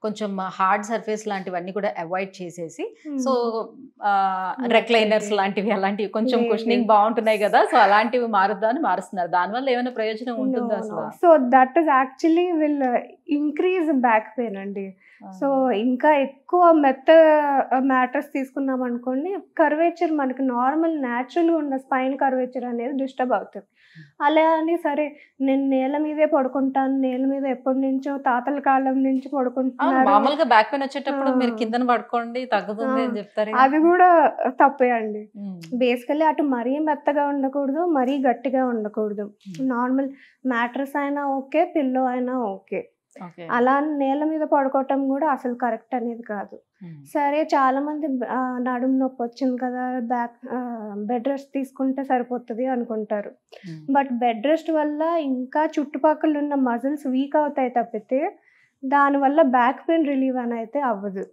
కొంచెం hard surface లాంటివన్నీ కూడా avoid చేసేసి సో ఓకే, రెక్లైనర్స్ ఓకే. లాంటివి అలాంటివి కొంచెం లేదు, కుషనింగ్ లేదు. బాగుంటున్నాయి కదా సో అలాంటివి మారుద్దామని మారుస్తున్నారు. దానివల్ల ఏమైనా ప్రయోజనం No, ఉంటుందా no. అసలు? So that is actually will increase back pain అండి. సో ఇంకా ఎక్కువ మెత్త మ్యాటర్స్ తీసుకున్నాం అనుకోండి, కర్వేచర్ మనకి నార్మల్ న్యాచురల్గా ఉన్న స్పైన్ కర్వేచర్ అనేది డిస్టర్బ్ అవుతుంది. అలా అని సరే నేను నేల మీదే పడుకుంటాను, నేల మీద ఎప్పటి నుంచో తాతల కాలం నుంచి అవును, పడుకుంటున్నారు, మామూలుగా బ్యాక్ పెయిన్ వచ్చేటప్పుడు ఆ. మీరు కిందన పడుకోండి తగ్గుతుంది అని చెప్తారు. అది కూడా తప్పే అండి. బేసికలీ అటు మరీ మెత్తగా ఉండకూడదు, మరీ గట్టిగా ఉండకూడదు. నార్మల్ మ్యాట్రస్ అయినా ఓకే, పిల్లో అయినా ఓకే. అలా అని నేల మీద పడుకోవటం కూడా అసలు కరెక్ట్ అనేది కాదు. సరే చాలా మంది నడుము నొప్పి వచ్చింది కదా, బెడ్ రెస్ట్ తీసుకుంటే సరిపోతుంది అనుకుంటారు. బట్ బెడ్ రెస్ట్ వల్ల ఇంకా చుట్టుపక్కల ఉన్న మజిల్స్ వీక్ అవుతాయి తప్పితే దానివల్ల బ్యాక్ పెయిన్ రిలీవ్ అని అయితే అవ్వదు.